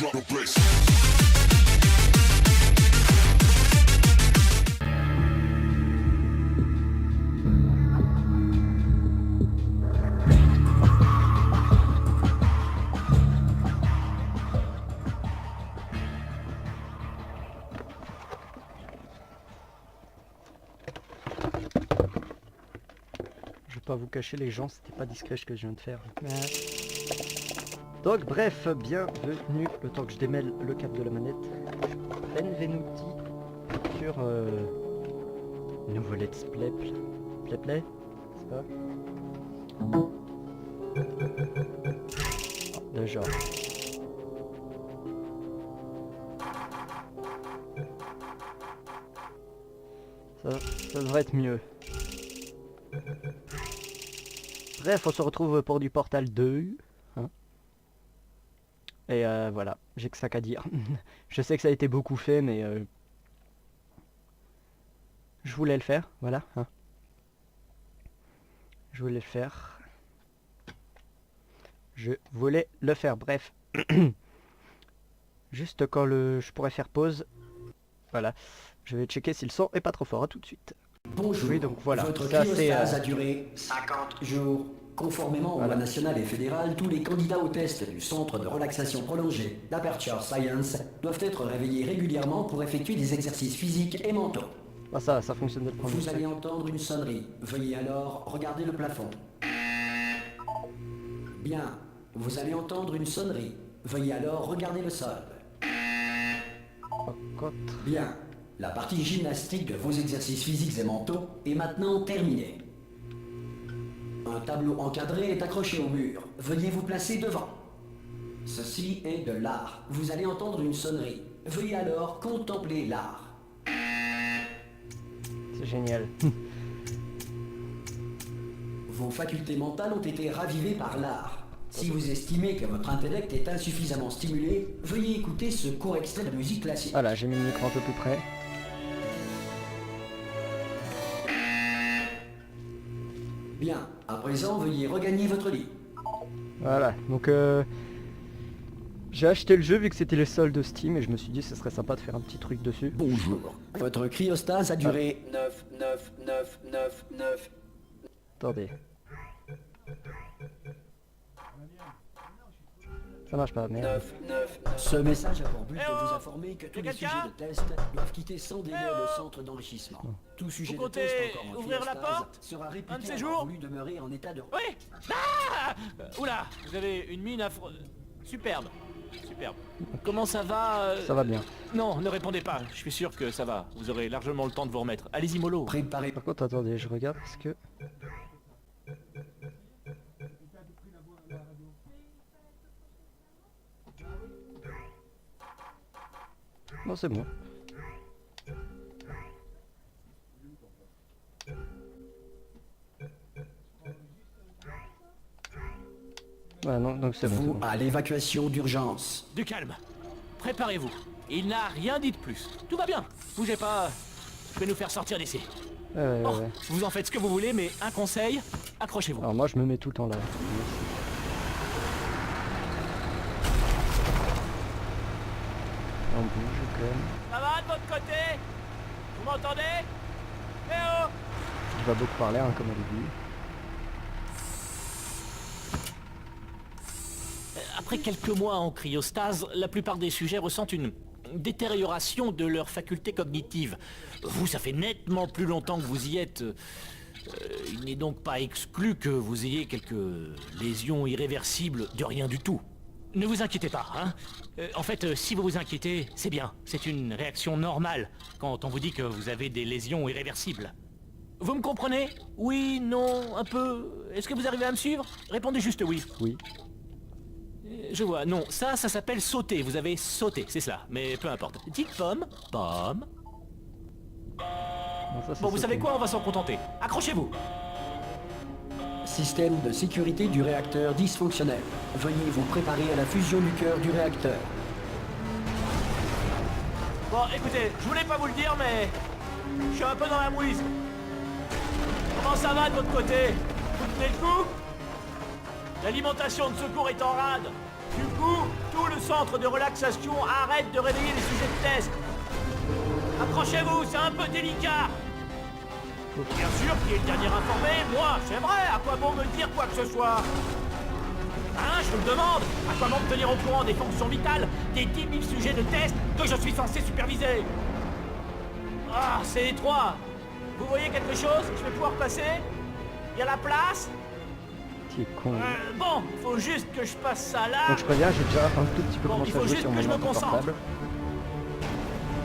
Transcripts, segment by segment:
Pas vous cacher les gens, c'était pas discret ce que je viens de faire. Donc bref, bienvenue, le temps que je démêle le câble de la manette. Benvenuti sur nouveau let's play, c'est pas de genre. Ça devrait être mieux. Bref, on se retrouve pour du Portal 2. Hein. Et voilà, j'ai que ça qu'à dire. Je sais que ça a été beaucoup fait, mais je voulais le faire, voilà. Hein. Je voulais le faire. Je voulais le faire, bref. Juste quand je pourrais faire pause. Voilà, je vais checker si le son est pas trop fort, à tout de suite. Bonjour, oui, donc voilà. Votre cryostase a duré 50 jours. Conformément aux lois nationales et fédérales, tous les candidats au test du Centre de relaxation prolongée d'Aperture Science doivent être réveillés régulièrement pour effectuer des exercices physiques et mentaux. Ah ça fonctionne de le premier. Vous allez entendre une sonnerie. Veuillez alors regarder le plafond. Bien, vous allez entendre une sonnerie. Veuillez alors regarder le sol. Bien. La partie gymnastique de vos exercices physiques et mentaux est maintenant terminée. Un tableau encadré est accroché au mur. Veuillez vous placer devant. Ceci est de l'art. Vous allez entendre une sonnerie. Veuillez alors contempler l'art. C'est génial. Vos facultés mentales ont été ravivées par l'art. Si vous estimez que votre intellect est insuffisamment stimulé, veuillez écouter ce court extrait de musique classique. Voilà, j'ai mis le micro un peu plus près. Bien, à présent, veuillez regagner votre lit. Voilà, donc j'ai acheté le jeu vu que c'était les soldes Steam et je me suis dit que ce serait sympa de faire un petit truc dessus. Bonjour. Votre cryostase a duré 9. Attendez. Ça marche pas, merde. Ce message a pour but de vous informer que tous les sujets de test doivent quitter sans délai le centre d'enrichissement. Tout sujet de test encore en ouvrir la cryostase porte sera réputé un de ces avoir jours voulu demeurer en état de... Oui. Ah Oula, vous avez une mine superbe. Superbe. Comment ça va Ça va bien. Non, ne répondez pas, je suis sûr que ça va. Vous aurez largement le temps de vous remettre. Allez-y mollo. Préparez... Par contre, attendez, je regarde parce que... Non, c'est bon. Ouais, non, donc c'est bon. Vous à l'évacuation d'urgence. Du calme. Préparez-vous. Il n'a rien dit de plus. Tout va bien. Bougez pas. Je vais nous faire sortir d'ici. Ouais. Vous en faites ce que vous voulez, mais un conseil, accrochez-vous. Alors moi, je me mets tout le temps là. On bouge quand même. Ça va de votre côté? Vous m'entendez? Eh oh! Je vais beaucoup parler, hein, comme au début. Après quelques mois en cryostase, la plupart des sujets ressentent une détérioration de leurs facultés cognitives. Vous, ça fait nettement plus longtemps que vous y êtes. Il n'est donc pas exclu que vous ayez quelques lésions irréversibles de rien du tout. Ne vous inquiétez pas, hein. En fait, si vous vous inquiétez, c'est bien. C'est une réaction normale quand on vous dit que vous avez des lésions irréversibles. Vous me comprenez? Oui, non, un peu. Est-ce que vous arrivez à me suivre? Répondez juste oui. Oui. Je vois, non, ça s'appelle sauter. Vous avez sauté, c'est cela. Mais peu importe. Dites pomme, pomme. Non, ça, Bon, vous savez quoi? On va s'en contenter. Accrochez-vous. Système de sécurité du réacteur dysfonctionnel. Veuillez vous préparer à la fusion du cœur du réacteur. Bon, écoutez, je voulais pas vous le dire, mais je suis un peu dans la mouise. Comment ça va de votre côté? Vous tenez le coup? L'alimentation de secours est en rade. Du coup, tout le centre de relaxation arrête de réveiller les sujets de test. Accrochez-vous, c'est un peu délicat. Bien sûr, qui est le dernier informé? Moi, c'est vrai, à quoi bon me dire quoi que ce soit? Hein, je me demande, à quoi bon me tenir au courant des fonctions vitales des 10 000 sujets de test que je suis censé superviser? Ah, c'est étroit. Vous voyez quelque chose? Je vais pouvoir passer? Il y a la place? Tu es con. Bon, faut juste que je passe ça là. Donc je préviens, j'ai déjà un tout petit peu Bon, commencé il faut à jouer juste sur que mon je me ordi concentre. portable.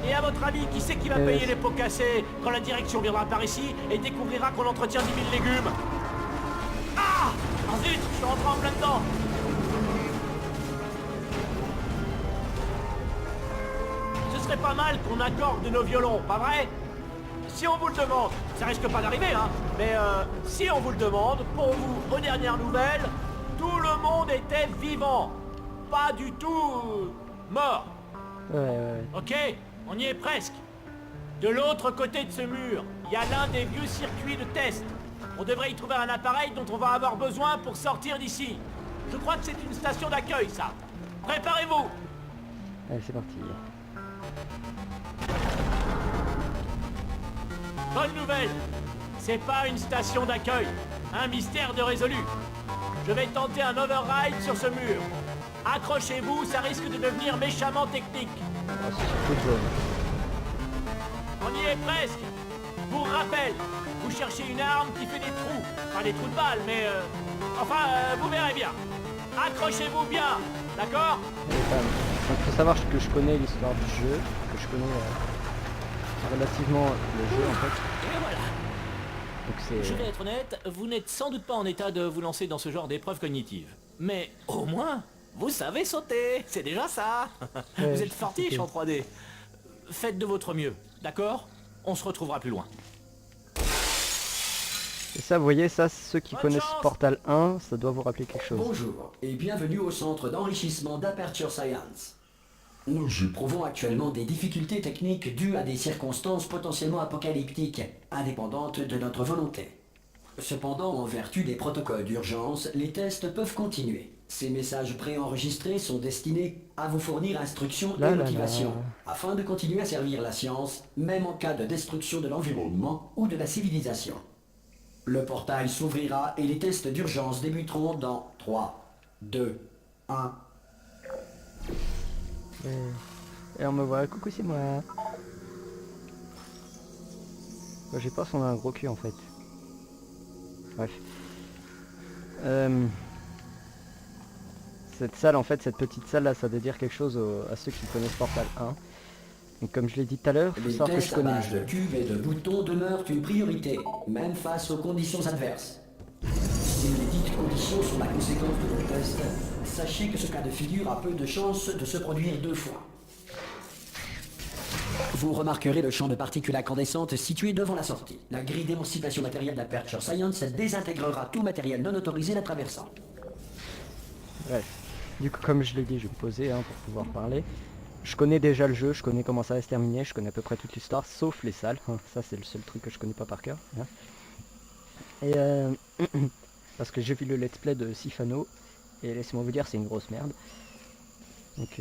Et à votre avis, qui c'est qui va payer les pots cassés quand la direction viendra par ici et découvrira qu'on entretient 10 000 légumes? Ah! Oh zut, je suis rentré en plein dedans. Ce serait pas mal qu'on accorde nos violons, pas vrai? Si on vous le demande, ça risque pas d'arriver, hein, mais si on vous le demande, pour vous, aux dernières nouvelles, tout le monde était vivant. Pas du tout mort. Ouais. Ok, on y est presque. De l'autre côté de ce mur, il y a l'un des vieux circuits de test. On devrait y trouver un appareil dont on va avoir besoin pour sortir d'ici. Je crois que c'est une station d'accueil, ça. Préparez-vous. Allez, c'est parti. Bonne nouvelle. C'est pas une station d'accueil. Un mystère de résolu. Je vais tenter un override sur ce mur. Accrochez-vous, ça risque de devenir méchamment technique. Oh, c'est surtout jaune. On y est presque. Pour rappel, vous cherchez une arme qui fait des trous. Pas des trous de balles, mais... vous verrez bien. Accrochez-vous bien, d'accord? Donc faut savoir que je connais l'histoire du jeu, que je connais relativement le jeu en fait. Et voilà. Donc c'est... Je vais être honnête, vous n'êtes sans doute pas en état de vous lancer dans ce genre d'épreuve cognitive. Mais au moins, vous savez sauter, c'est déjà ça. Ouais, Vous je êtes sais fortiche sauter. en 3D. Faites de votre mieux, d'accord? On se retrouvera plus loin. Et ça, vous voyez, ça, ceux qui Bonne connaissent chance. Portal 1, ça doit vous rappeler quelque chose. Bonjour et bienvenue au centre d'enrichissement d'Aperture Science. Nous éprouvons actuellement des difficultés techniques dues à des circonstances potentiellement apocalyptiques, indépendantes de notre volonté. Cependant, en vertu des protocoles d'urgence, les tests peuvent continuer. Ces messages préenregistrés sont destinés à vous fournir instruction Là, et là, là. motivation, afin de continuer à servir la science, même en cas de destruction de l'environnement ou de la civilisation. Le portail s'ouvrira et les tests d'urgence débuteront dans 3, 2, 1... Et on me voit, coucou c'est moi. Bah, j'ai peur qu'on a un gros cul en fait. Bref. Cette salle en fait, cette petite salle là, ça veut dire quelque chose à ceux qui connaissent Portal 1. Donc comme je l'ai dit tout à l'heure, faut Les savoir que je tests à connais le base de jeu. cubes et de boutons demeurent une priorité, même face aux conditions adverses. Si les dites conditions sont la conséquence de vos tests, sachez que ce cas de figure a peu de chances de se produire 2 fois. Vous remarquerez le champ de particules incandescentes situé devant la sortie. La grille d'émancipation matérielle d'Aperture Science désintégrera tout matériel non autorisé la traversant. Bref. Du coup comme je l'ai dit, je vais me poser pour pouvoir parler. Je connais déjà le jeu, je connais comment ça va se terminer, je connais à peu près toute l'histoire, sauf les salles. Ça c'est le seul truc que je connais pas par cœur. Hein. Et parce que j'ai vu le let's play de Sifano, et laissez-moi vous dire, c'est une grosse merde. Donc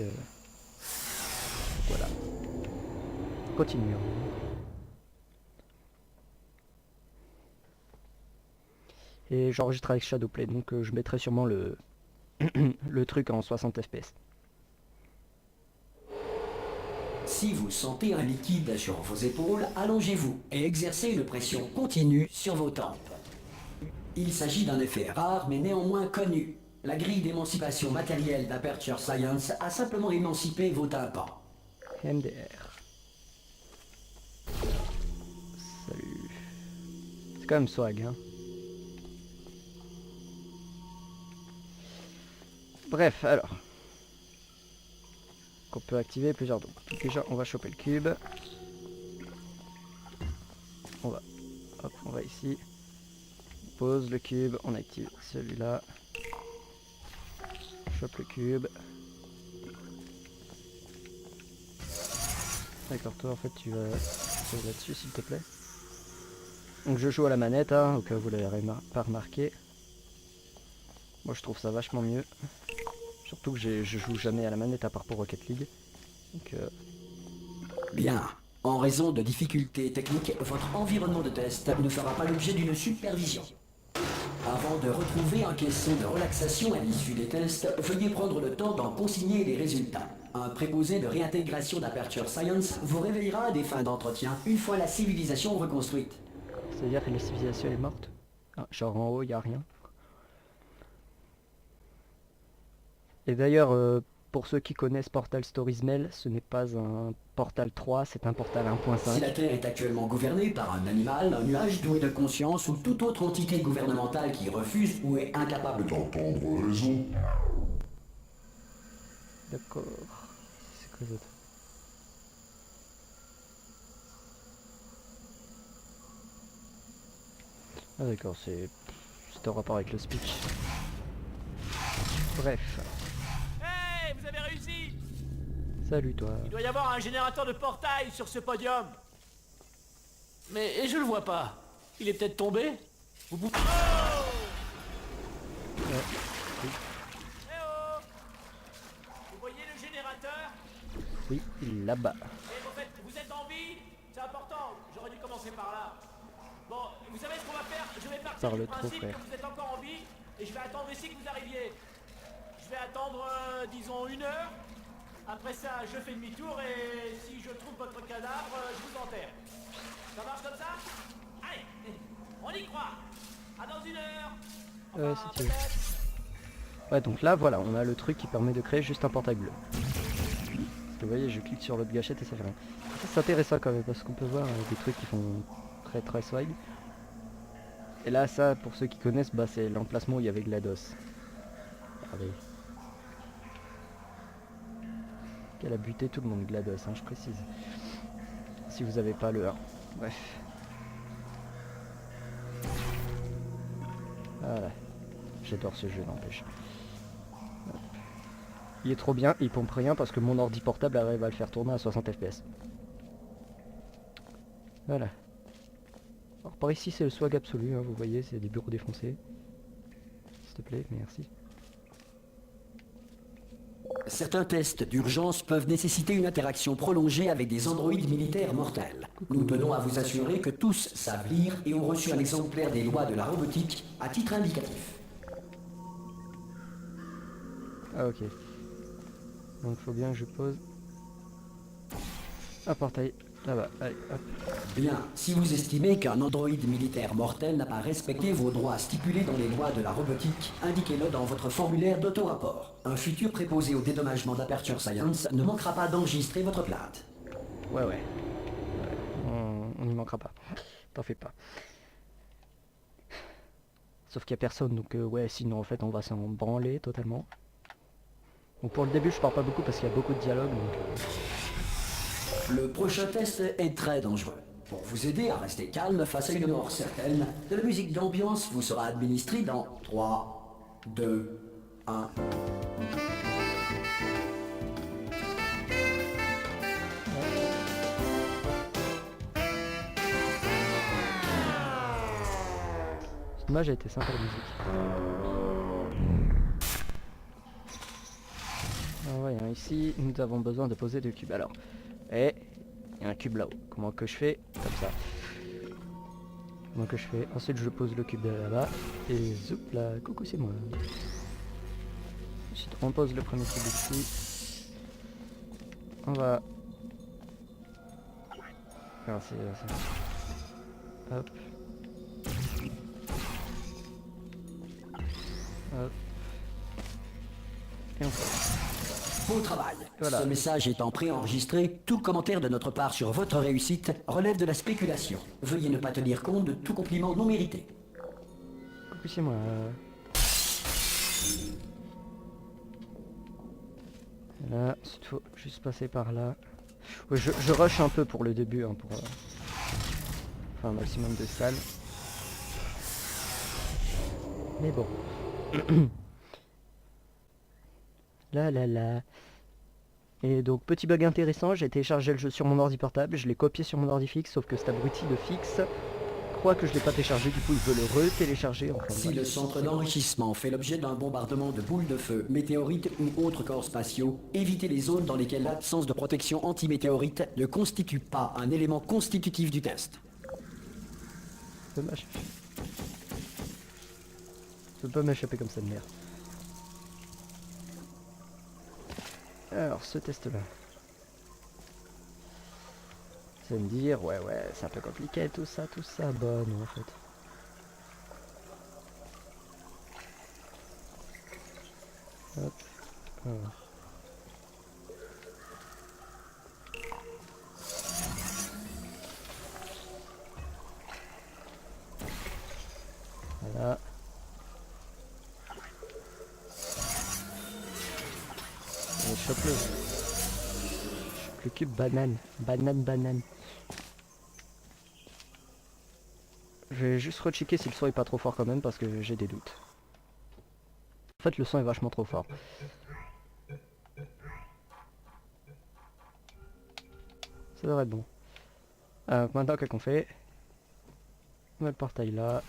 voilà. Continuons. Et j'enregistre avec Shadowplay, donc je mettrai sûrement le le truc en 60 fps. Si vous sentez un liquide sur vos épaules, allongez-vous et exercez une pression continue sur vos tempes. Il s'agit d'un effet rare mais néanmoins connu. La grille d'émancipation matérielle d'Aperture Science a simplement émancipé vos tympans. MDR. Salut. C'est quand même swag, hein. Bref, alors. Qu'on peut activer plusieurs dons. Déjà, on va choper le cube. On va ici. On pose le cube, on active celui-là. Chope le cube. D'accord, toi en fait tu vas là-dessus s'il te plaît. Donc je joue à la manette, au cas où vous l'avez pas remarqué. Moi je trouve ça vachement mieux. Surtout que je joue jamais à la manette à part pour Rocket League. Donc Bien. En raison de difficultés techniques, votre environnement de test ne fera pas l'objet d'une supervision. Avant de retrouver un caisson de relaxation à l'issue des tests, veuillez prendre le temps d'en consigner les résultats. Un préposé de réintégration d'Aperture Science vous réveillera à des fins d'entretien une fois la civilisation reconstruite. c'est-à-dire que la civilisation est morte. Ah, genre en haut, il n'y a rien. Et d'ailleurs, pour ceux qui connaissent Portal Stories Mail, ce n'est pas un Portal 3, c'est un Portal Si la 1.5. Terre est actuellement gouvernée par un animal, un nuage doué de conscience ou toute autre entité gouvernementale qui refuse ou est incapable d'entendre raison, D'accord. C'est quoi d'autre? Ah d'accord, c'est en rapport avec le speech. Bref, Hey, vous avez réussi! salut toi. Il doit y avoir un générateur de portail sur ce podium. Mais je le vois pas. Il est peut-être tombé? Vous bouffez. Ouais, Eh oh! Vous voyez le générateur? oui, là-bas. Et en fait, vous êtes en vie? C'est important, j'aurais dû commencer par là. Bon, vous savez ce qu'on va faire? Je vais partir Parle du trop, principe frère. que vous êtes encore en vie et je vais attendre ici que vous arriviez. Je vais attendre, disons, 1 heure. Après ça, je fais demi-tour et si je trouve votre cadavre, je vous enterre. Ça marche comme ça? Allez, on y croit. À dans 1 heure. Ouais, Enfin, si tu veux. peut-être. Ouais, donc là, voilà, on a le truc qui permet de créer juste un portail bleu. Vous voyez, je clique sur l'autre gâchette et ça fait rien. Ça, c'est intéressant quand même, parce qu'on peut voir des trucs qui font très swag. Et là, ça, pour ceux qui connaissent, bah, c'est l'emplacement où il y avait GLaDOS. Regardez. Qu'elle a buté tout le monde, GLaDOS, hein, je précise. Si vous avez pas le 1. Bref. Voilà. J'adore ce jeu, n'empêche. Hop. Il est trop bien, il pompe rien parce que mon ordi portable arrive à le faire tourner à 60 fps. Voilà. Alors par ici c'est le swag absolu, hein, vous voyez, c'est des bureaux défoncés. S'il te plaît, merci. certains tests d'urgence peuvent nécessiter une interaction prolongée avec des androïdes militaires mortels. Nous tenons à vous assurer que tous savent lire et ont reçu un exemplaire des lois de la robotique à titre indicatif. Ah ok. Donc faut bien que je pose un portail là-bas. Allez, hop. Bien, si vous estimez qu'un androïde militaire mortel n'a pas respecté vos droits stipulés dans les lois de la robotique, indiquez-le dans votre formulaire d'auto-rapport. Un futur préposé au dédommagement d'Aperture Science ne manquera pas d'enregistrer votre plainte. Ouais. On n'y manquera pas. T'en fais pas. Sauf qu'il n'y a personne, donc ouais, sinon en fait on va s'en branler totalement. Donc pour le début je parle pas beaucoup parce qu'il y a beaucoup de dialogue, donc... Le prochain test est très dangereux. Pour vous aider à rester calme face à une mort certaine, de la musique d'ambiance vous sera administrée dans 3, 2, 1... C'est dommage, a été sympa la musique. Ah ouais, hein, ici nous avons besoin de poser 2 cubes. Alors, et il y a un cube là-haut. Comment que je fais? Comme ça. Comment que je fais? Ensuite je pose le cube là-bas. Et zoup là, coucou c'est moi. Ensuite on pose le premier cube ici. On va... Ah, c'est... Hop. Hop. Et on fait. Beau travail. Voilà. Ce message étant préenregistré, tout commentaire de notre part sur votre réussite relève de la spéculation. Veuillez ne pas tenir compte de tout compliment non mérité. Coucou c'est moi. Là, il faut juste passer par là. Ouais, je rush un peu pour le début, hein, pour faire un maximum de salles. Mais bon. Là. Et donc petit bug intéressant, j'ai téléchargé le jeu sur mon ordi portable, je l'ai copié sur mon ordi fixe, sauf que cet abruti de fixe, croit que je l'ai pas téléchargé, du coup il veut le re-télécharger. Enfin, Si bref. le centre d'enrichissement fait l'objet d'un bombardement de boules de feu, météorites ou autres corps spatiaux, évitez les zones dans lesquelles l'absence de protection anti-météorite ne constitue pas un élément constitutif du test. Dommage. Je peux pas m'échapper comme ça de merde. Alors, ce test-là. Ça va me dire, ouais, c'est un peu compliqué, tout ça. Bah non, en fait. Hop. Voilà. Voilà. Allez, chope-le. Chope le cube banane. Banane. Je vais juste rechecker si le son est pas trop fort quand même parce que j'ai des doutes. En fait, le son est vachement trop fort. Ça devrait être bon. Maintenant, qu'est-ce qu'on fait? On met le portail là.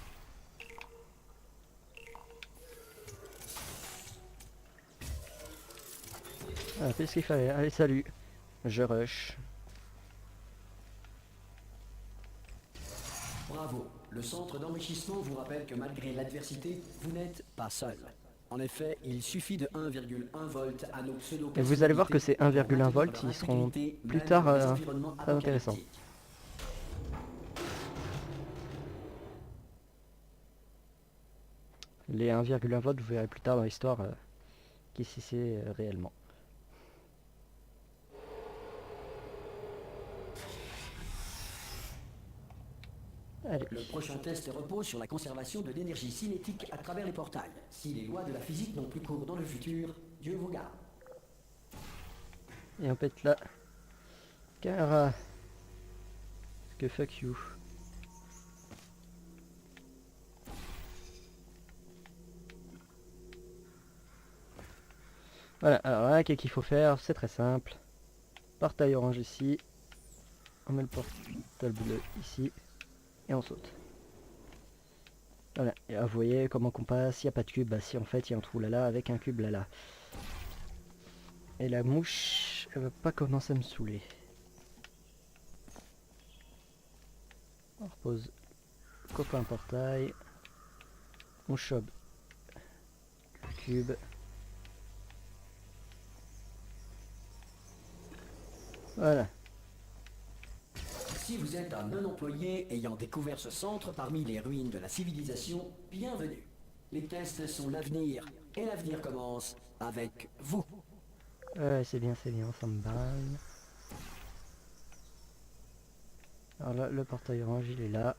Ah, c'est ce qu'il fallait. Allez, salut. Je rush. Bravo. Le centre d'enrichissement vous rappelle que malgré l'adversité, vous n'êtes pas seul. En effet, il suffit de 1,1 volt à nos pseudo. Et vous allez voir que ces 1,1 volts, ils seront plus tard très intéressants. Les 1,1 volts, vous verrez plus tard dans l'histoire qui c'est réellement. Allez. Le prochain test repose sur la conservation de l'énergie cinétique à travers les portails. Si les lois de la physique n'ont plus cours dans le futur, Dieu vous garde. Et on pète là. Car... que fuck you. Voilà, alors là, qu'est-ce qu'il faut faire? C'est très simple. Portail orange ici. On met le portail bleu ici. Et on saute. Voilà, et là, vous voyez comment qu'on passe, il n'y a pas de cube, bah si en fait il y a un trou là avec un cube là. Et la mouche, elle va pas commencer à me saouler. On repose copain portail. On chope le cube. Voilà. Si vous êtes un non-employé ayant découvert ce centre parmi les ruines de la civilisation, bienvenue. Les tests sont l'avenir, et l'avenir commence avec vous. Ouais, c'est bien, on s'en balle. Alors là, le portail orange, il est là.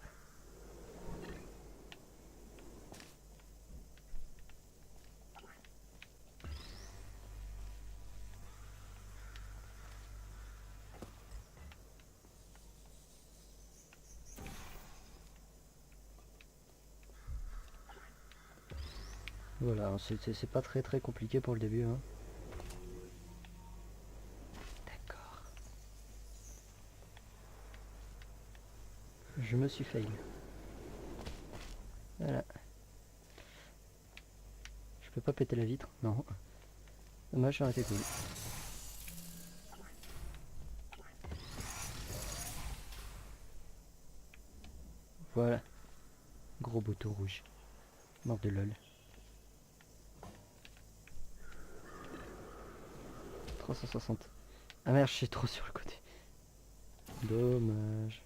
Voilà, c'est pas très compliqué pour le début. Hein. D'accord. Je me suis fail. Voilà. Je peux pas péter la vitre? Non. Dommage, ça aurait été cool. Voilà. Gros bouton rouge. Mort de lol. 360. Ah merde, je suis trop sur le côté. Dommage.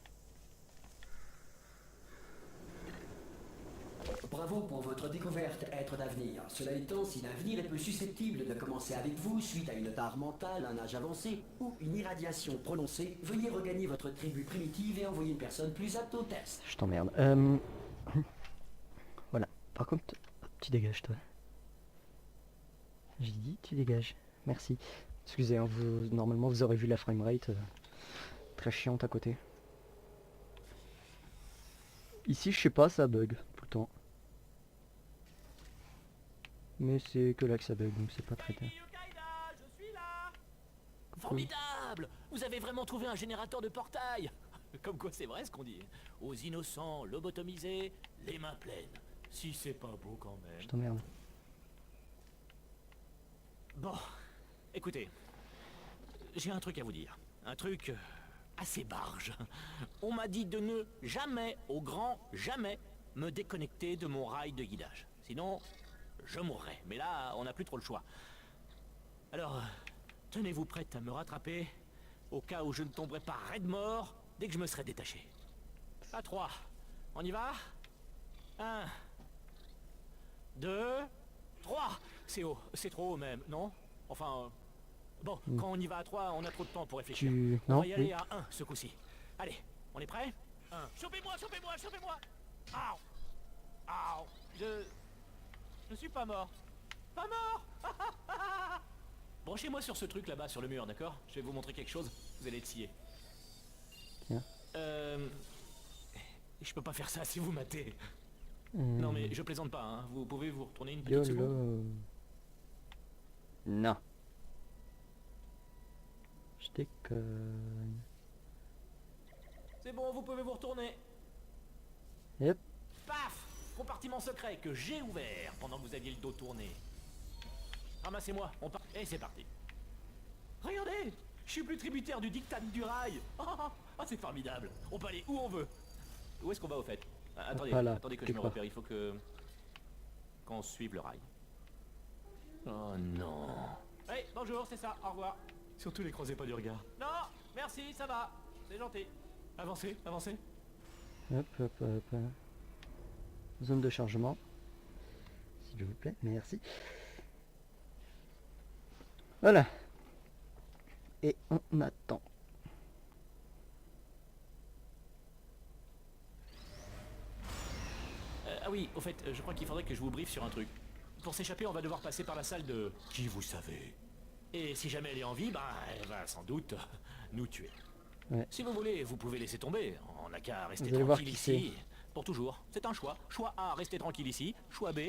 Bravo pour votre découverte, être d'avenir. Cela étant, si l'avenir est peu susceptible de commencer avec vous suite à une tare mentale, un âge avancé ou une irradiation prononcée, veuillez regagner votre tribu primitive et envoyer une personne plus apte au test. Je t'emmerde. Voilà. Par contre, tu dégages toi. J'ai dit tu dégages. Merci. Excusez, hein, normalement vous aurez vu la framerate très chiante à côté. Ici, je sais pas, ça bug tout le temps. Mais c'est que là que ça bug, donc c'est pas très bien. Formidable! Vous avez vraiment trouvé un générateur de portail! Comme quoi c'est vrai ce qu'on dit. Aux innocents lobotomisés, les mains pleines. Si c'est pas beau quand même. Je t'emmerde. Bon, écoutez, j'ai un truc à vous dire. Un truc assez barge. On m'a dit de ne jamais, au grand jamais, me déconnecter de mon rail de guidage. Sinon, je mourrais. Mais là, on n'a plus trop le choix. Alors, tenez-vous prête à me rattraper, au cas où je ne tomberai pas raide mort dès que je me serai détaché. À 3. On y va 1, 2, 3. C'est haut, c'est trop haut même, non? Enfin, bon, quand on y va à 3, on a trop de temps pour réfléchir. On Non, va y aller oui. à 1 ce coup-ci. Allez, on est prêt 1. Chopez-moi, chopez-moi, chopez-moi. Aouh. Aouh. Je suis pas mort. Pas mort. Branchez-moi sur ce truc là-bas, sur le mur, d'accord? Je vais vous montrer quelque chose, vous allez être scié. Tiens. Je peux pas faire ça si vous matez. Non mais je plaisante pas, hein. Vous pouvez vous retourner une petite YOLO. seconde? Non. Je déconne. C'est bon, vous pouvez vous retourner. Yep. Paf! Compartiment secret que j'ai ouvert pendant que vous aviez le dos tourné. Ramassez-moi, on part. Et c'est parti. Regardez! Je suis plus tributaire du diktat du rail. Ah, c'est formidable. On peut aller où on veut. Où est-ce qu'on va au fait? Attendez, Pas là, attendez que je me quelque part. repère. Il faut que... qu'on suive le rail. Oh non. Hey, bonjour, c'est ça, au revoir. Surtout les croisez pas du regard. Non, merci, ça va. C'est gentil. Avancez, avancez. Hop, hop, hop. Zone de chargement. S'il vous plaît, merci. Voilà. Et on attend. Ah oui, au fait, je crois qu'il faudrait que je vous briefe sur un truc. Pour s'échapper, on va devoir passer par la salle de... Qui vous savez? Et si jamais elle est en vie, bah, elle va sans doute nous tuer. Ouais. Si vous voulez, vous pouvez laisser tomber. On n'a qu'à rester Vous allez voir tranquille qui ici. Pour toujours. C'est un choix. Choix A, rester tranquille ici. Choix B,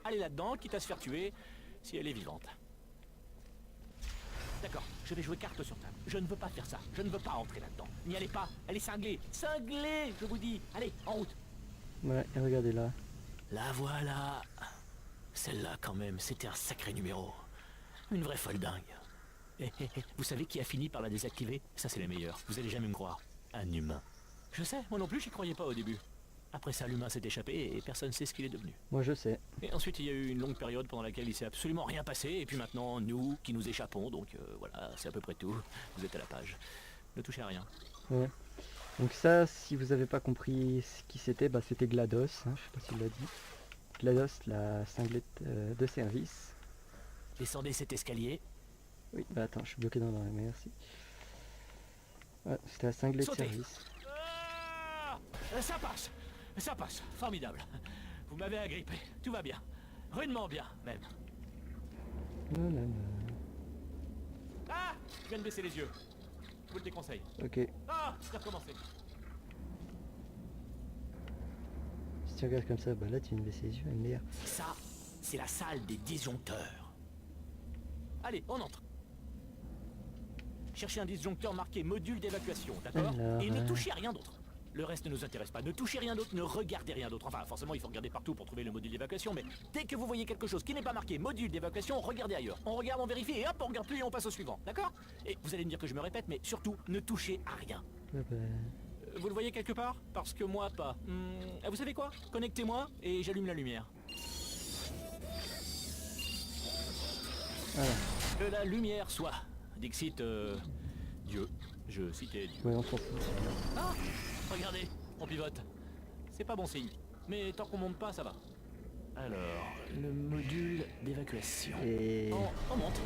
aller là-dedans, quitte à se faire tuer, si elle est vivante. D'accord, je vais jouer carte sur table. Je ne veux pas faire ça. Je ne veux pas entrer là-dedans. N'y allez pas. Elle est cinglée. Cinglée, je vous dis. Allez, en route. Ouais, et regardez là. La voilà. Celle-là, quand même, c'était un sacré numéro. Une vraie folle dingue. Vous savez qui a fini par la désactiver? Ça, c'est les meilleurs. Vous allez jamais me croire. Un humain. Je sais, moi non plus, j'y croyais pas au début. Après ça, l'humain s'est échappé et personne ne sait ce qu'il est devenu. Moi je sais. Et ensuite, il y a eu une longue période pendant laquelle il s'est absolument rien passé. Et puis maintenant, nous qui nous échappons. Donc voilà, c'est à peu près tout. Vous êtes à la page. Ne touchez à rien. Ouais. Donc ça, si vous avez pas compris ce qui c'était, bah c'était GLaDOS, hein, je sais pas s'il l'a dit. GLaDOS, la cinglette de service. Descendez cet escalier. Oui, bah attends, je suis bloqué dans la merci. Ouais, c'était la cinglette de Sautez. service. Ah, ça passe. Ça passe. Formidable. Vous m'avez agrippé. Tout va bien. Rudement bien, même. Oh là là. Ah, je viens de baisser les yeux. Je vous le déconseille. Ok, Ah, c'est recommencé. si tu regardes comme ça, bah là tu viens de baisser les yeux, merde. Ça, c'est la salle des disjoncteurs. Allez, on entre. Cherchez un disjoncteur marqué module d'évacuation, d'accord? Alors, Et ne touchez à rien d'autre. Le reste ne nous intéresse pas. Ne touchez rien d'autre, ne regardez rien d'autre. Enfin, forcément, il faut regarder partout pour trouver le module d'évacuation, mais dès que vous voyez quelque chose qui n'est pas marqué module d'évacuation, regardez ailleurs. On regarde, on vérifie, et hop, on regarde plus et on passe au suivant, d'accord? Et vous allez me dire que je me répète, mais surtout, ne touchez à rien. Ah bah, Vous le voyez quelque part? Parce que moi, pas. Vous savez quoi? Connectez-moi et j'allume la lumière. voilà. Que la lumière soit. Dixit, Dieu. Je citais Dieu. Ouais, on s'en fout. Ah, regardez, on pivote. C'est pas bon signe. Mais tant qu'on monte pas, ça va. Alors, le module d'évacuation. Et... On monte.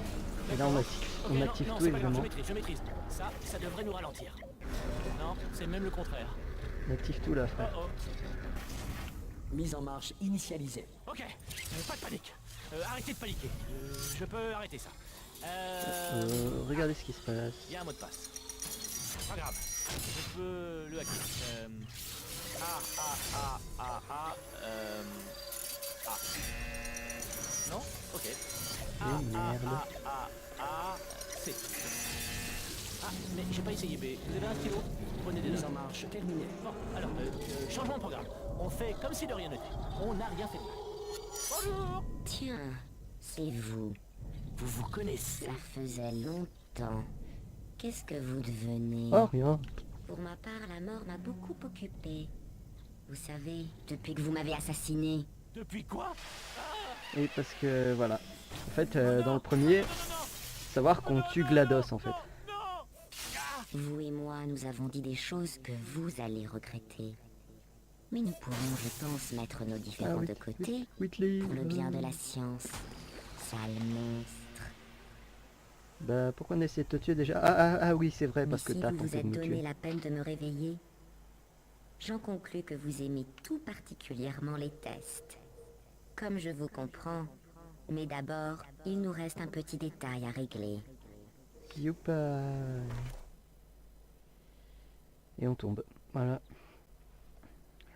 Et là on D'accord. active, Ok, on non, active non, tout c'est pas grave, évidemment. je maîtrise. Ça devrait nous ralentir. Non, c'est même le contraire. On active tout là, Oh frère. oh. Mise en marche initialisée. Ok, pas de panique. Arrêtez de paniquer. Je peux arrêter ça. Regardez ce qui se passe. Il y a un mot de passe. Pas grave. Je peux le hacker. Ah. Non? Ok. Eh, merde. C. Ah, mais j'ai pas essayé, mais vous avez un stylo? Prenez des Mise notes. en marche terminée. Bon, alors, changement de programme. On fait comme si de rien n'était. On n'a rien fait de mal. Bonjour! Tiens, c'est vous. Vous vous connaissez? Ça faisait longtemps. Qu'est-ce que vous devenez? Oh, rien. Pour ma part, la mort m'a beaucoup occupée. Vous savez, depuis que vous m'avez assassiné. Depuis quoi? Et parce que, voilà. En fait, dans le premier, savoir qu'on tue GLaDOS, en fait. Vous et moi, nous avons dit des choses que vous allez regretter. Mais nous pourrons, je pense, mettre nos différends de côté Whitley. pour le bien de la science. Sale monstre. Bah, pourquoi on essaie de te tuer déjà? Ah oui, c'est vrai, Mais parce que si t'as vous vous tenté de êtes nous donné tuer. la peine de me réveiller, j'en conclus que vous aimez tout particulièrement les tests. Comme je vous comprends. Mais d'abord, il nous reste un petit détail à régler. Youpa. Et on tombe. Voilà.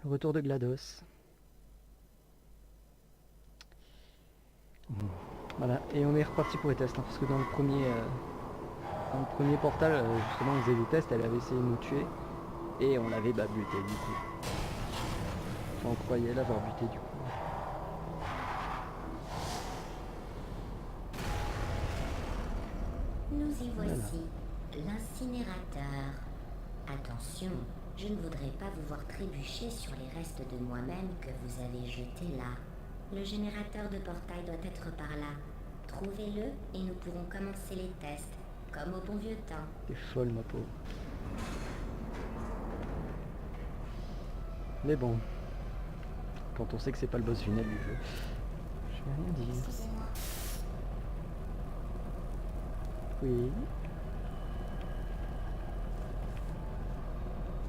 Le retour de GLaDOS. Voilà. Et on est reparti pour les tests. Hein, parce que dans le premier portal, justement, on faisait des tests. Elle avait essayé de nous tuer. Et on l'avait buté du coup. Enfin, on croyait l'avoir buté du coup. Nous y voici, l'incinérateur. Attention, je ne voudrais pas vous voir trébucher sur les restes de moi-même que vous avez jetés là. Le générateur de portail doit être par là. Trouvez-le et nous pourrons commencer les tests, comme au bon vieux temps. T'es folle, ma pauvre. Mais bon, quand on sait que c'est pas le boss final du jeu, je vais rien dire. Excusez-moi. Oui.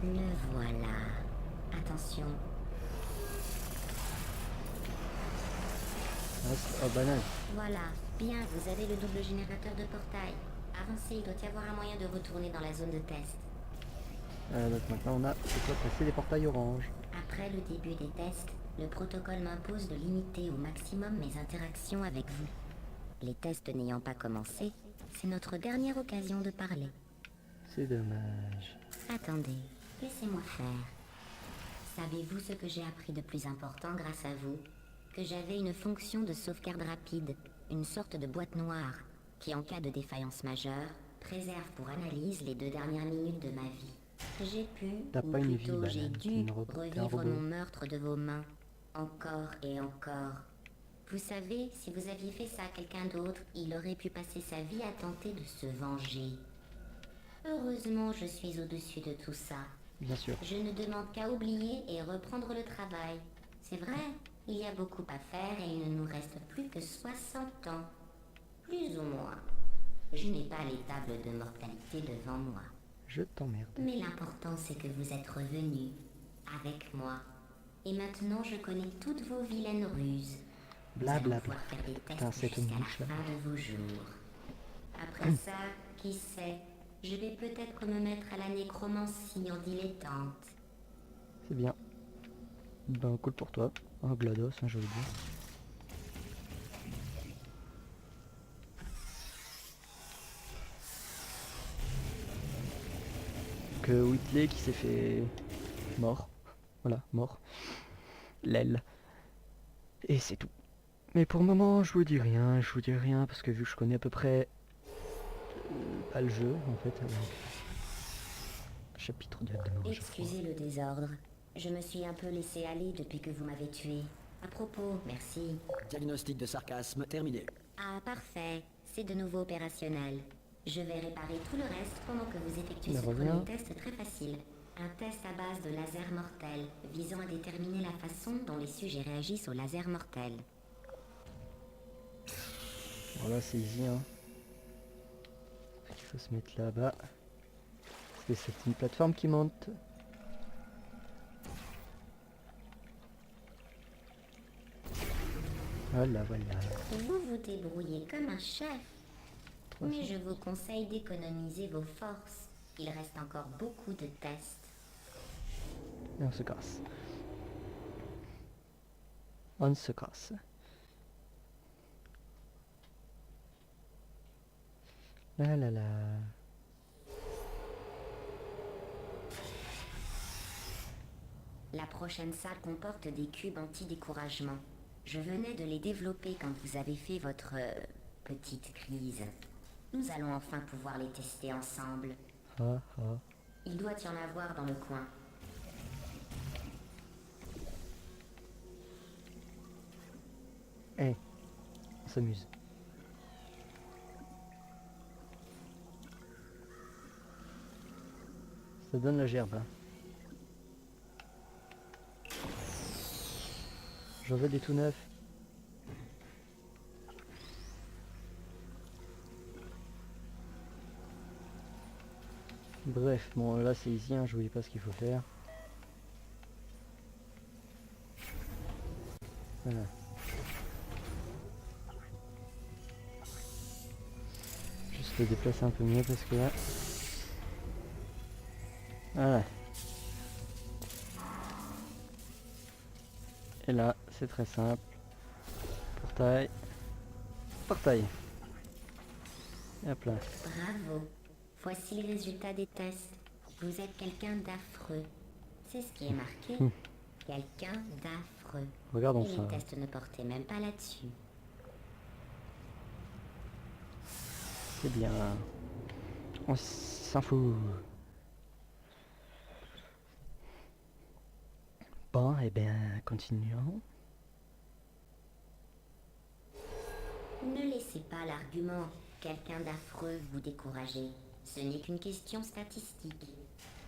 Le voilà. Attention. Oh banane. Voilà. Bien, vous avez le double générateur de portail. Avancez, il doit y avoir un moyen de retourner dans la zone de test. Donc maintenant on a c'est quoi passer des portails orange. Après le début des tests, le protocole m'impose de limiter au maximum mes interactions avec vous. Les tests n'ayant pas commencé, c'est notre dernière occasion de parler. C'est dommage. Attendez, laissez-moi faire. Savez-vous ce que j'ai appris de plus important grâce à vous? Que j'avais une fonction de sauvegarde rapide, une sorte de boîte noire, qui en cas de défaillance majeure, préserve pour analyse les 2 dernières minutes de ma vie. J'ai pu, T'as ou pas une plutôt vie, j'ai banane, t'es dû, une robot, t'es un revivre robot. mon meurtre de vos mains, encore et encore. Vous savez, si vous aviez fait ça à quelqu'un d'autre, il aurait pu passer sa vie à tenter de se venger. Heureusement, je suis au-dessus de tout ça. Bien sûr. Je ne demande qu'à oublier et reprendre le travail. C'est vrai, il y a beaucoup à faire et il ne nous reste plus que 60 ans. Plus ou moins. Je n'ai pas les tables de mortalité devant moi. Je t'emmerde. Mais l'important c'est que vous êtes revenus, avec moi. Et maintenant je connais toutes vos vilaines ruses. Vous allez Blablabla. pouvoir faire des Putain, tests cette jusqu'à la bouche là. fin de vos jours. Après ça, qui sait, je vais peut-être me mettre à la nécromancie en dilettante. C'est bien. Ben cool pour toi. Un GLaDOS, je veux dire. Que Whitley qui s'est fait mort. Voilà, mort. L'aile. Et c'est tout. Mais pour le moment, je vous dis rien parce que vu que je connais à peu près pas le jeu en fait. Chapitre 2 de je crois. Excusez le désordre. Je me suis un peu laissé aller depuis que vous m'avez tué. À propos, merci. Diagnostic de sarcasme terminé. Ah, parfait. C'est de nouveau opérationnel. Je vais réparer tout le reste pendant que vous effectuez Ben ce reviens. premier test très facile. Un test à base de laser mortel, visant à déterminer la façon dont les sujets réagissent au laser mortel. Voilà, c'est easy hein. Il faut se mettre là-bas. C'est une plateforme qui monte. Voilà, voilà. Vous vous débrouillez comme un chef. Mais je vous conseille d'économiser vos forces. Il reste encore beaucoup de tests. Et on se casse. On se casse. La la la. La prochaine salle comporte des cubes anti-découragement. Je venais de les développer quand vous avez fait votre petite crise. Nous allons enfin pouvoir les tester ensemble. Ah, ah. Il doit y en avoir dans le coin. Eh, on s'amuse. Ça donne la gerbe. Hein. J'en veux des tout neufs. Bref, bon là c'est easy, hein, je vous dis pas ce qu'il faut faire. Voilà. Juste le déplacer un peu mieux parce que là... Voilà. Et là, c'est très simple. Portail. Portail. Et hop là. Bravo. Voici les résultats des tests. Vous êtes quelqu'un d'affreux. C'est ce qui est marqué. Quelqu'un d'affreux. Regardons Et ça. les tests ne portaient même pas là-dessus. C'est bien. On s'en fout. Bon, et bien, continuons. Ne laissez pas l'argument quelqu'un d'affreux vous décourager. Ce n'est qu'une question statistique.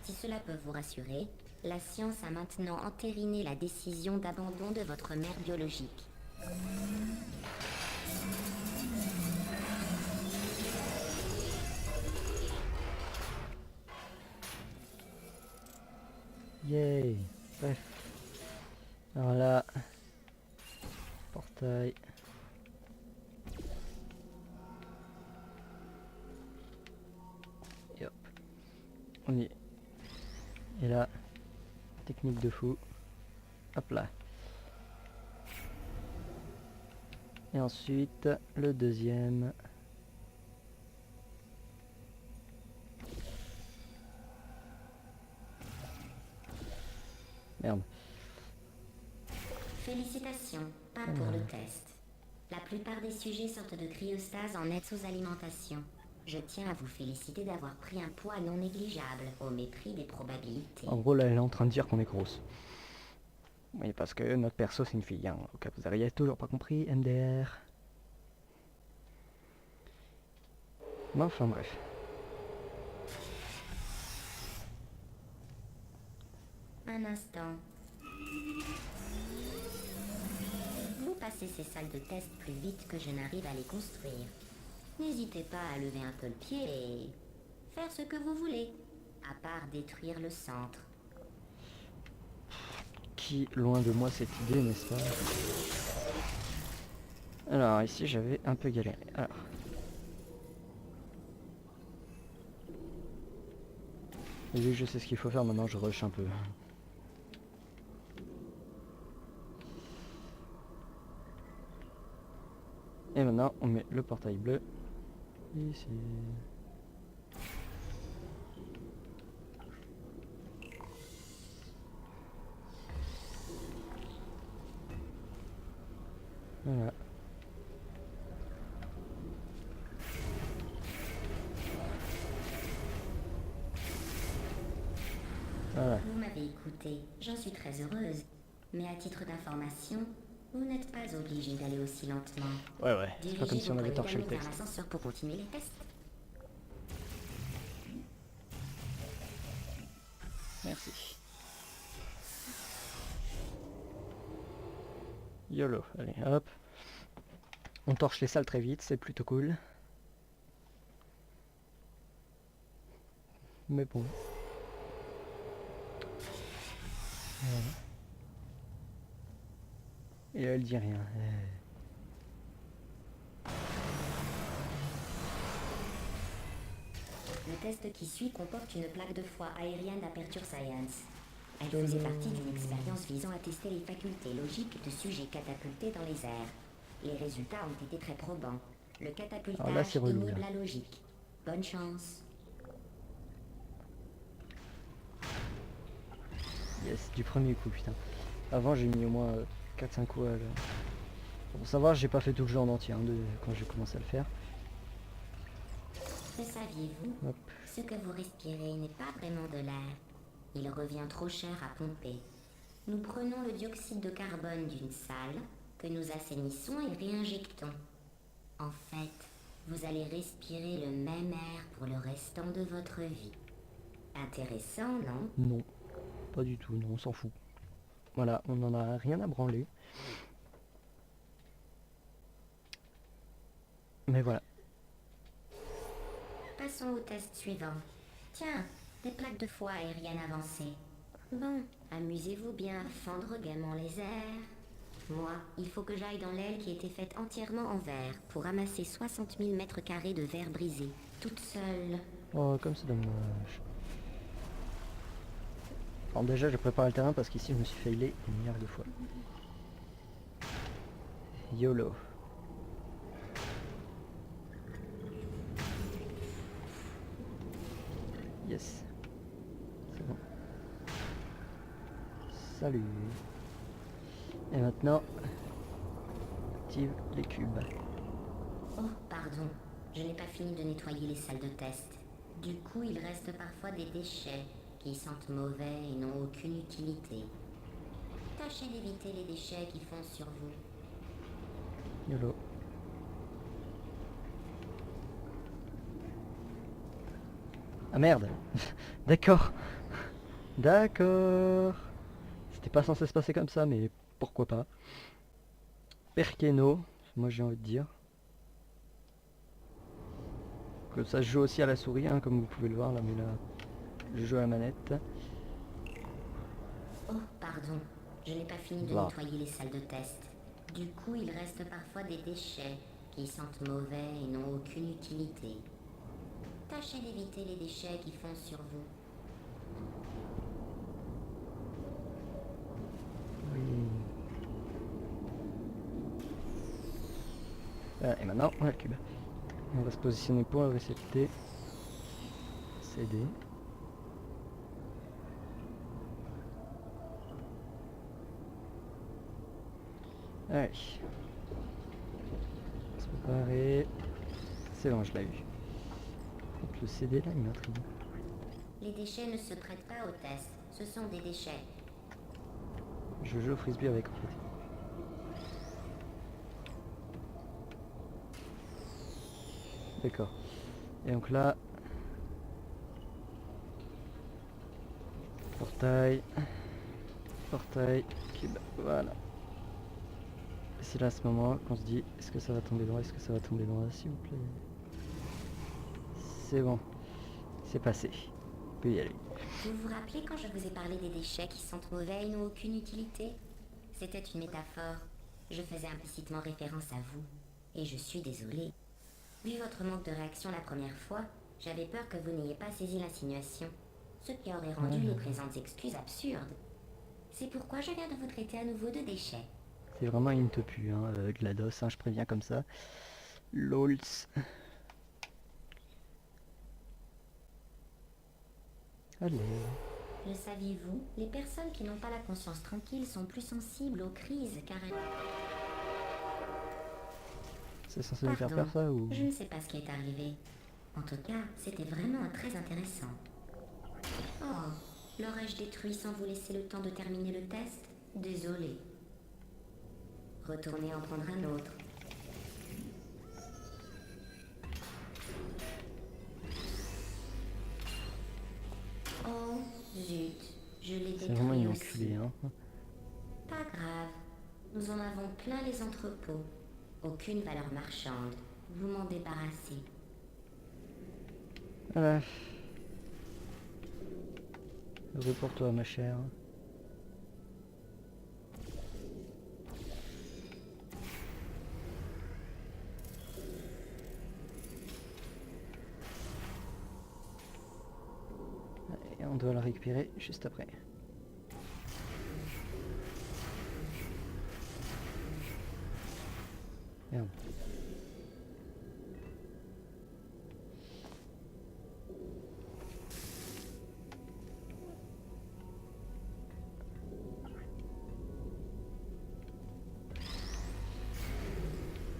Si cela peut vous rassurer, la science a maintenant entériné la décision d'abandon de votre mère biologique. Yay. Bref. Alors là, portail. Et hop. On y est. Et là, technique de fou. Hop là. Et ensuite, le deuxième. Merde. Félicitations, pas pour le test. La plupart des sujets sortent de cryostase en aide sous alimentation. Je tiens à vous féliciter d'avoir pris un poids non négligeable, au mépris des probabilités. En gros, là, elle est en train de dire qu'on est grosse. Oui, parce que notre perso, c'est une fille. Hein. Au cas où vous n'auriez toujours pas compris, MDR. Mais enfin, bref. Un instant. Vous passez ces salles de test plus vite que je n'arrive à les construire. N'hésitez pas à lever un peu le pied et faire ce que vous voulez, à part détruire le centre. Qui, loin de moi, cette idée, n'est-ce pas? Alors, ici, j'avais un peu galéré. Alors. Et vu que je sais ce qu'il faut faire, maintenant, je rush un peu. Et maintenant, on met le portail bleu ici. Voilà. Voilà. Vous m'avez écouté, j'en suis très heureuse. Mais à titre d'information, vous n'êtes pas obligé d'aller aussi lentement. Ouais, c'est pas comme si on avait torché le vers texte. l'ascenseur pour continuer les tests. Merci. YOLO, allez hop. On torche les salles très vite, c'est plutôt cool. Mais bon. Voilà. Et elle dit rien. Le test qui suit comporte une plaque de foie aérienne d'Aperture Science. Elle faisait partie d'une expérience visant à tester les facultés logiques de sujets catapultés dans les airs. Les résultats ont été très probants. Le Alors là, catapultage c'est relou, inhibe là. la logique. Bonne chance. Yes. Yes, du premier coup, putain. Avant, j'ai mis au moins 4-5 coups à le... Pour savoir, j'ai pas fait tout le jeu en entier, hein, quand j'ai commencé à le faire. Le saviez-vous? Hop. Ce que vous respirez n'est pas vraiment de l'air. Il revient trop cher à pomper. Nous prenons le dioxyde de carbone d'une salle, que nous assainissons et réinjectons. En fait, vous allez respirer le même air pour le restant de votre vie. Intéressant, non? Non, pas du tout, non, on s'en fout. Voilà, on n'en a rien à branler. Mais voilà. Passons au test suivant. Tiens, des plaques de foie aériennes avancées. Bon, amusez-vous bien à fendre gaiement les airs. Moi, il faut que j'aille dans l'aile qui était faite entièrement en verre pour ramasser 60 000 mètres carrés de verre brisé, toute seule. Oh, comme c'est dommage. Alors déjà, je prépare le terrain parce qu'ici, je me suis failé une milliard de fois. YOLO. Yes. C'est bon. Salut. Et maintenant, active les cubes. Oh, pardon, je n'ai pas fini de nettoyer les salles de test. Du coup, il reste parfois des déchets qui sentent mauvais et n'ont aucune utilité. Tâchez d'éviter les déchets qui fondent sur vous. YOLO. Ah merde. D'accord. D'accord. C'était pas censé se passer comme ça, mais pourquoi pas. Perkeno, moi j'ai envie de dire. Que ça se joue aussi à la souris, hein, comme vous pouvez le voir là, mais là, je joue à la manette. Oh, pardon, je n'ai pas fini de Voilà. nettoyer les salles de test. Du coup, il reste parfois des déchets qui sentent mauvais et n'ont aucune utilité. Tâchez d'éviter les déchets qui fondent sur vous. Oui. Voilà, et maintenant, on a le cube. On va se positionner pour le récepter. CD. Allez. On va se préparer. C'est bon, je l'ai eu. Donc le CD là, il m'intrigue. Les déchets ne se prêtent pas au test, ce sont des déchets. Je joue au frisbee avec en fait. D'accord. Et donc là... Portail. Portail. Cube. Voilà. Et c'est là à ce moment qu'on se dit, est-ce que ça va tomber droit? Est-ce que ça va tomber droit, s'il vous plaît? C'est bon. C'est passé. On peut y aller. Vous vous rappelez quand je vous ai parlé des déchets qui sentent mauvais et n'ont aucune utilité? C'était une métaphore. Je faisais implicitement référence à vous. Et je suis désolée. Vu votre manque de réaction la première fois, j'avais peur que vous n'ayez pas saisi l'insinuation. Ce qui aurait rendu les présentes excuses absurdes. C'est pourquoi je viens de vous traiter à nouveau de déchets. C'est vraiment une te pue, hein, GLaDOS, hein, je préviens comme ça. LOLs. Allez. Le saviez-vous? Les personnes qui n'ont pas la conscience tranquille sont plus sensibles aux crises car elles... C'est censé me faire Pardon, faire ça ou... je ne sais pas ce qui est arrivé. En tout cas, c'était vraiment très intéressant. Oh, l'aurais-je détruit sans vous laisser le temps de terminer le test? Désolé. Retournez en prendre un autre. Oh, zut, je l'ai C'est vraiment une détruit aussi. enculée, hein. Pas grave, nous en avons plein les entrepôts. Aucune valeur marchande. Vous m'en débarrassez. Voilà. Heureux pour toi, ma chère. Et on doit la récupérer juste après. Merde.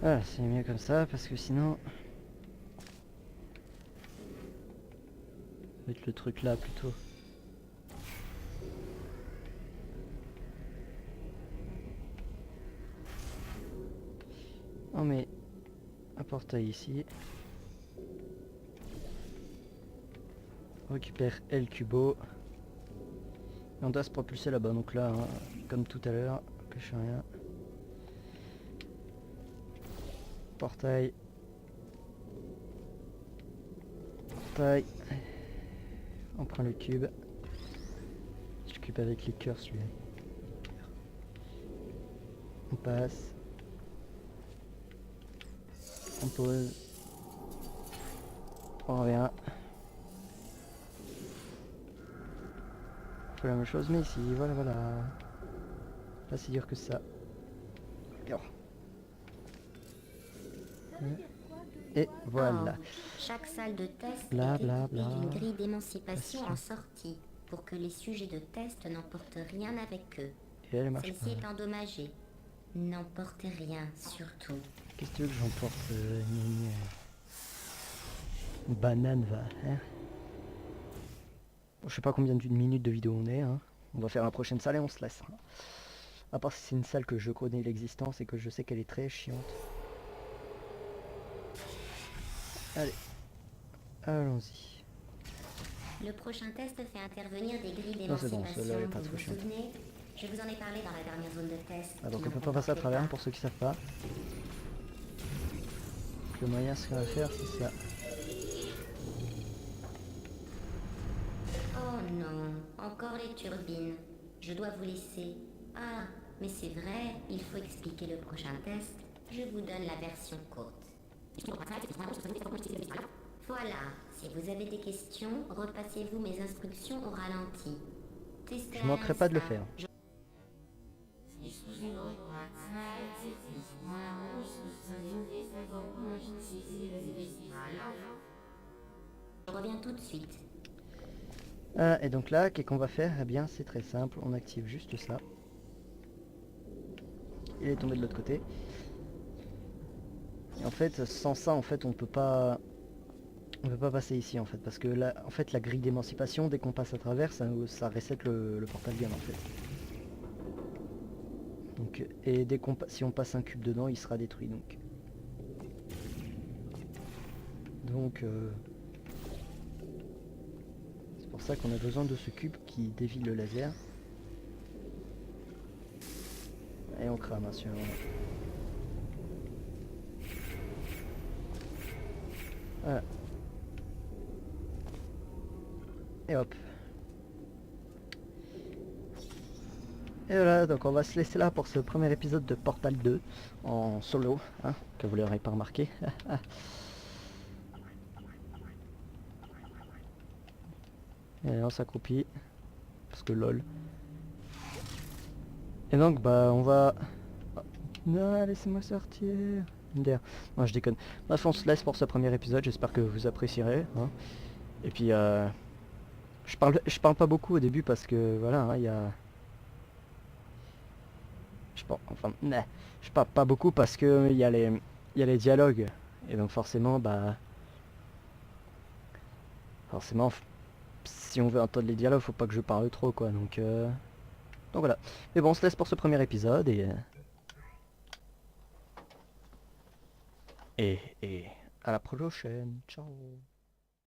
Voilà, c'est mieux comme ça parce que sinon... Ça va être le truc là plutôt. On met un portail ici. On récupère El Cubo. Et on doit se propulser là-bas, donc là, hein, comme tout à l'heure, que je fais rien. Portail. Portail. On prend le cube. Je cube avec les cœurs celui-là. On passe. On pose. On revient. On fait la même chose mais ici, voilà voilà. Pas si dur que ça. Oh. Et voilà. Oh, chaque salle de test Bla, est bla, équipée bla. d'une grille d'émancipation Passion. en sortie pour que les sujets de test n'emportent rien avec eux. Et elle marche Celle-ci pas. est endommagée. N'emportez rien, surtout. Qu'est-ce que tu veux que j'emporte gna gna. Une banane va, hein. Bon, je sais pas combien de minutes de vidéo on est, hein. On va faire la prochaine salle et on se laisse. Hein. À part si c'est une salle que je connais l'existence et que je sais qu'elle est très chiante. Allez. Allons-y. Le prochain test fait intervenir des grilles Non, c'est bon, d'émancipation. celle-là est pas Vous trop vous chiante. souvenez? Je vous en ai parlé dans la dernière zone de test. Ah, donc qui on peut n'en pas passer à comportait travers pas. pour ceux qui savent pas. Le moyen ce qu'on va faire c'est ça. Oh non, encore les turbines. Je dois vous laisser. Ah, mais c'est vrai, il faut expliquer le prochain test. Je vous donne la version courte. Voilà, si vous avez des questions, repassez-vous mes instructions au ralenti. Testez Je manquerai pas de le ça. faire. Je reviens tout de suite. Ah, et donc là, qu'est-ce qu'on va faire? Eh bien, c'est très simple, on active juste ça. Il est tombé de l'autre côté. Et en fait, sans ça, en fait, on peut pas passer ici, en fait, parce que là, en fait, la grille d'émancipation, dès qu'on passe à travers, ça reset le portal gun, en fait. Donc, et dès qu'on si on passe un cube dedans, il sera détruit, donc. C'est pour ça qu'on a besoin de ce cube qui dévie le laser. Et on crame, hein, celui-là. Voilà. Et hop. Et voilà, donc on va se laisser là pour ce premier épisode de Portal 2 en solo, hein, que vous l'aurez pas remarqué. Et on s'accroupit, parce que lol. Et donc bah on va... Non, laissez-moi sortir. MDR. Non, je déconne. Bref, on se laisse pour ce premier épisode, j'espère que vous apprécierez. Hein. Et puis je parle pas beaucoup au début parce que voilà, il y a... Je parle pas beaucoup parce que il y a les dialogues. Et donc forcément, bah... Forcément, si on veut entendre les dialogues, faut pas que je parle trop, quoi. Donc voilà. Mais bon, on se laisse pour ce premier épisode et à la prochaine. Ciao.